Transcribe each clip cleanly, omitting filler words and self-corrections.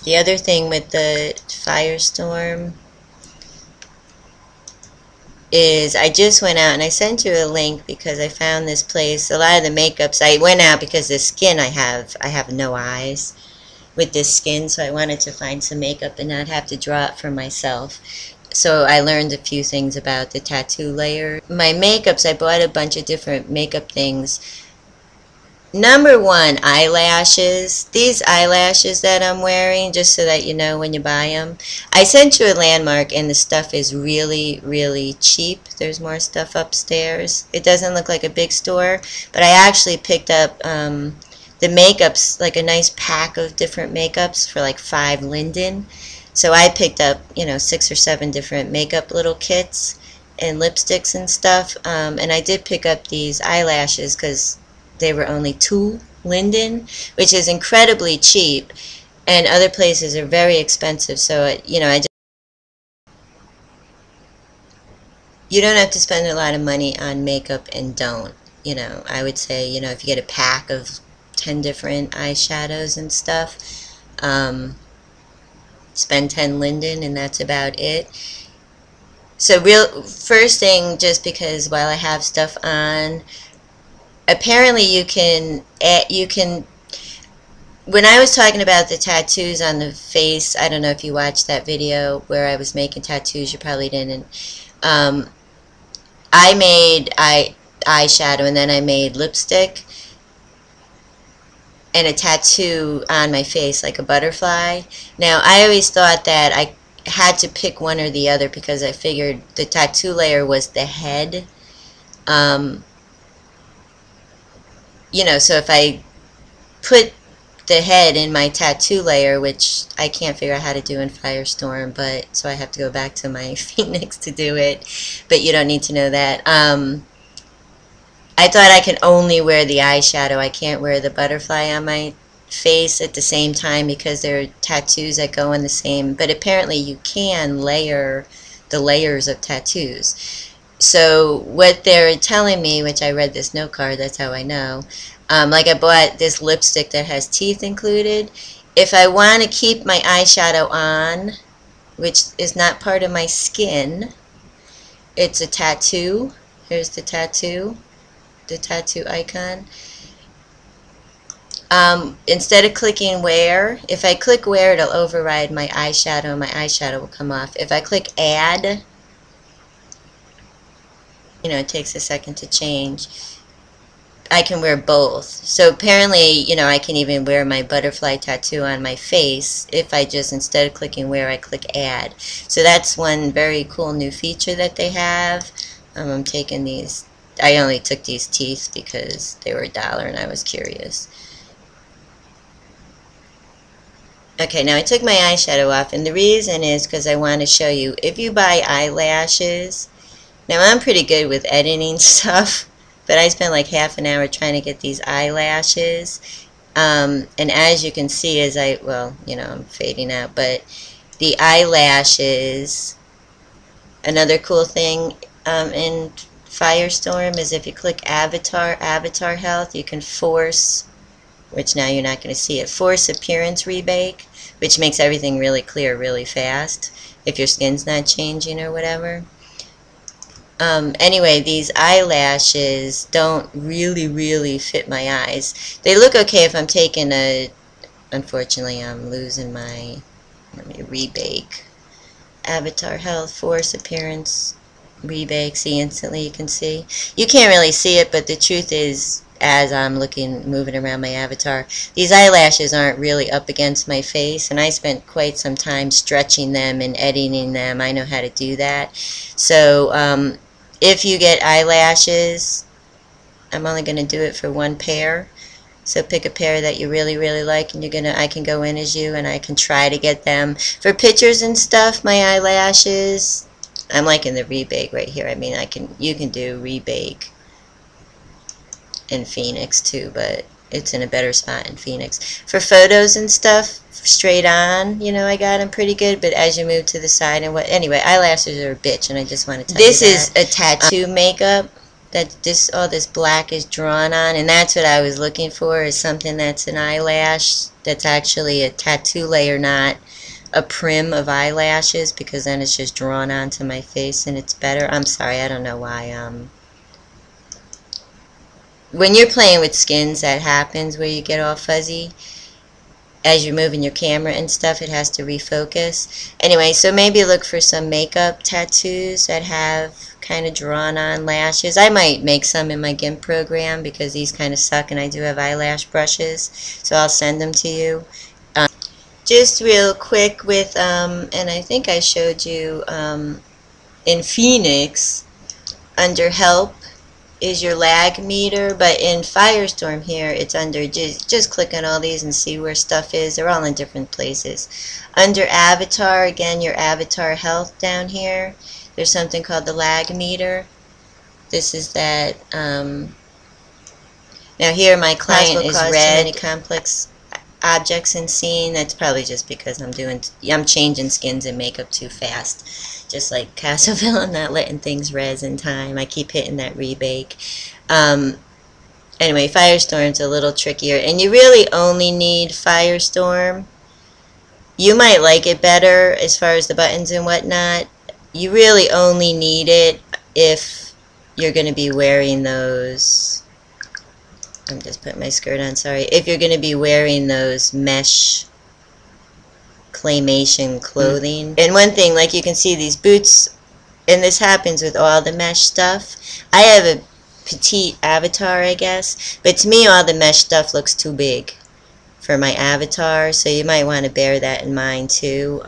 The other thing with the Firestorm is I just went out and I sent you a link because I found this place. A lot of the makeups, I went out because the skin I have no eyes with this skin, so I wanted to find some makeup and not have to draw it for myself. So I learned a few things about the tattoo layer. My makeups, I bought a bunch of different makeup things. Number one, eyelashes. These eyelashes that I'm wearing, just so that you know when you buy them. I sent you a landmark and the stuff is really, really cheap. There's more stuff upstairs. It doesn't look like a big store, but I actually picked up the makeups, like a nice pack of different makeups for like $5 Linden. So I picked up, 6 or 7 different makeup little kits and lipsticks and stuff. And I did pick up these eyelashes because they were only $2 Linden, which is incredibly cheap, and other places are very expensive. So you don't have to spend a lot of money on makeup, and don't. I would say, if you get a pack of 10 different eyeshadows and stuff, spend 10 Linden, and that's about it. So first thing, just because while I have stuff on, apparently you can, when I was talking about the tattoos on the face, I don't know if you watched that video where I was making tattoos, you probably didn't. I made eyeshadow, and then I made lipstick and a tattoo on my face, like a butterfly. Now, I always thought that I had to pick one or the other because I figured the tattoo layer was the head. So if I put the head in my tattoo layer, which I can't figure out how to do in Firestorm, but so I have to go back to my Phoenix to do it, but you don't need to know that. I thought I can only wear the eyeshadow. I can't wear the butterfly on my face at the same time because there are tattoos that go in the same, but apparently you can layer the layers of tattoos. So what they're telling me, which I read this note card, that's how I know, like I bought this lipstick that has teeth included. If I want to keep my eyeshadow on, which is not part of my skin, it's a tattoo. Here's the tattoo icon. Instead of clicking wear, if I click wear, it'll override my eyeshadow, and my eyeshadow will come off. If I click add, it takes a second to change. I can wear both. So apparently, I can even wear my butterfly tattoo on my face if I just, instead of clicking wear, I click add. So that's one very cool new feature that they have. I'm taking these. I only took these teeth because they were $1 and I was curious. Okay, now I took my eyeshadow off, and the reason is because I want to show you, if you buy eyelashes, now I'm pretty good with editing stuff, but I spent like half an hour trying to get these eyelashes, and as you can see, I'm fading out, but the eyelashes, another cool thing in Firestorm is if you click avatar health, you can force, which now you're not going to see it, force appearance rebake, which makes everything really clear really fast if your skin's not changing or whatever. Anyway, these eyelashes don't really fit my eyes. They look okay if I'm taking unfortunately I'm losing my, let me rebake. Avatar health, force appearance, rebake, see instantly, you can see. You can't really see it, but the truth is, as I'm moving around my avatar, these eyelashes aren't really up against my face, and I spent quite some time stretching them and editing them. I know how to do that. So if you get eyelashes, I'm only going to do it for one pair. So pick a pair that you really like, and I can go in as you, and I can try to get them for pictures and stuff. My eyelashes, I'm liking the rebake right here. I mean, you can do rebake in Phoenix too, but it's in a better spot in Phoenix. For photos and stuff, straight on, I got them pretty good, but as you move to the side and anyway, eyelashes are a bitch, and I just want to tell you that. This is a tattoo makeup. that this all this black is drawn on, and that's what I was looking for, is something that's an eyelash that's actually a tattoo layer, not a prim of eyelashes, because then it's just drawn onto my face and it's better. I'm sorry, I don't know why. When you're playing with skins, that happens where you get all fuzzy as you're moving your camera and stuff. It has to refocus. Anyway, so maybe look for some makeup tattoos that have kind of drawn on lashes. I might make some in my GIMP program because these kind of suck, and I do have eyelash brushes, so I'll send them to you. Just real quick with, and I think I showed you in Phoenix, under help is your lag meter, but in Firestorm here it's under, just click on all these and see where stuff is. They're all in different places. Under avatar, again, your avatar health down here, there's something called the lag meter. This is that, now here my client is red. Too many complex objects in scene. That's probably just because I'm changing skins and makeup too fast, just like Castleville. I'm not letting things res in time. I keep hitting that rebake. Anyway, Firestorm's a little trickier, and you really only need Firestorm. You might like it better as far as the buttons and whatnot. You really only need it if you're going to be wearing those. I'm just putting my skirt on, sorry. If you're going to be wearing those mesh claymation clothing. And one thing, like you can see these boots, and this happens with all the mesh stuff. I have a petite avatar, I guess, but to me all the mesh stuff looks too big for my avatar, so you might want to bear that in mind too.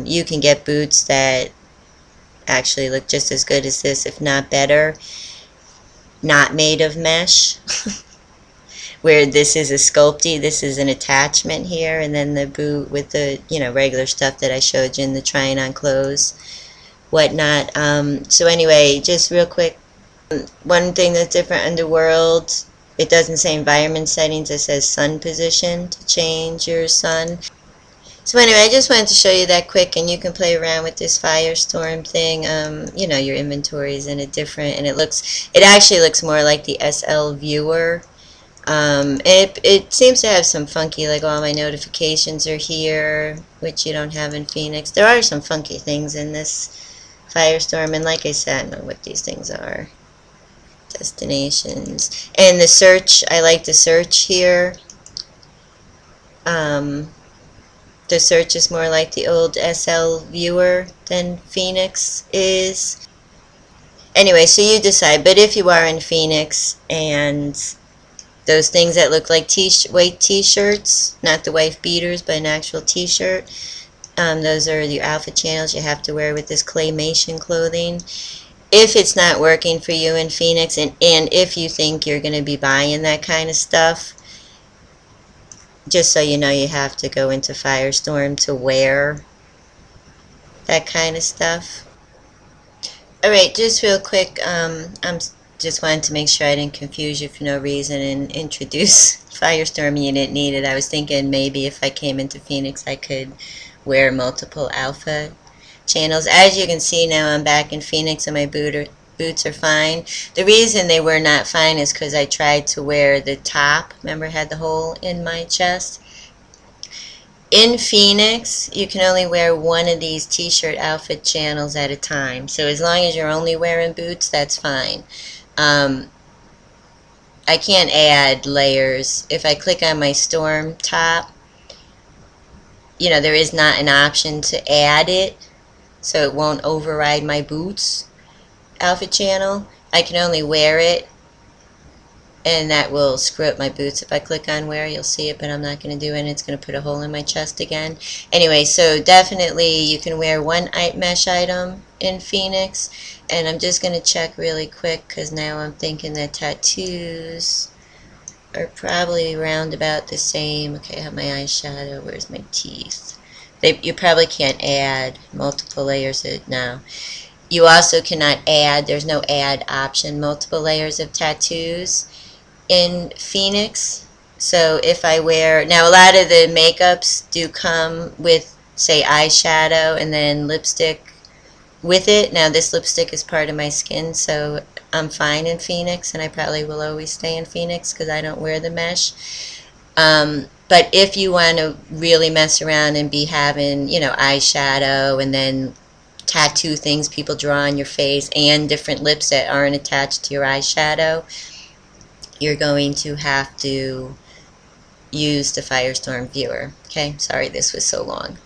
You can get boots that actually look just as good as this, if not better, not made of mesh. Where this is a sculpty, this is an attachment here, and then the boot with the, you know, regular stuff that I showed you in the trying on clothes, whatnot. So anyway, just real quick, one thing that's different, Underworld, it doesn't say environment settings, it says sun position to change your sun. So anyway, I just wanted to show you that quick, and you can play around with this Firestorm thing. You know, your inventory is in a different, and it actually looks more like the SL viewer. It seems to have some funky, like all my notifications are here, which you don't have in Phoenix. There are some funky things in this Firestorm, and like I said, I don't know what these things are. Destinations. And the search, I like the search here. The search is more like the old SL viewer than Phoenix is. Anyway, so you decide, but if you are in Phoenix and those things that look like white t-shirts, not the wife beaters, but an actual t-shirt, those are your outfit channels you have to wear with this claymation clothing. If it's not working for you in Phoenix, and if you think you're going to be buying that kind of stuff, just so you know, you have to go into Firestorm to wear that kind of stuff. Alright, just real quick, I'm just wanted to make sure I didn't confuse you for no reason and introduce Firestorm. You didn't need it. I was thinking maybe if I came into Phoenix I could wear multiple alpha channels. As you can see now, I'm back in Phoenix and my boots are fine. The reason they were not fine is because I tried to wear the top. Remember, I had the hole in my chest. In Phoenix, you can only wear one of these t-shirt outfit channels at a time. So as long as you're only wearing boots, that's fine. I can't add layers. If I click on my storm top, you know, there is not an option to add it, so it won't override my boots outfit channel. I can only wear it, and that will screw up my boots. If I click on wear, you'll see it, but I'm not going to do it, and it's going to put a hole in my chest again. Anyway, so definitely you can wear one mesh item in Phoenix, and I'm just going to check really quick because now I'm thinking that tattoos are probably around about the same. Okay, I have my eyeshadow. Where's my teeth? You probably can't add multiple layers now. You also cannot add, there's no add option, multiple layers of tattoos in Phoenix. So if I wear, now a lot of the makeups do come with, say, eyeshadow and then lipstick with it. Now this lipstick is part of my skin, so I'm fine in Phoenix, and I probably will always stay in Phoenix because I don't wear the mesh. But if you want to really mess around and be having, eyeshadow and then tattoo things people draw on your face and different lips that aren't attached to your eyeshadow, you're going to have to use the Firestorm viewer. Okay, sorry this was so long.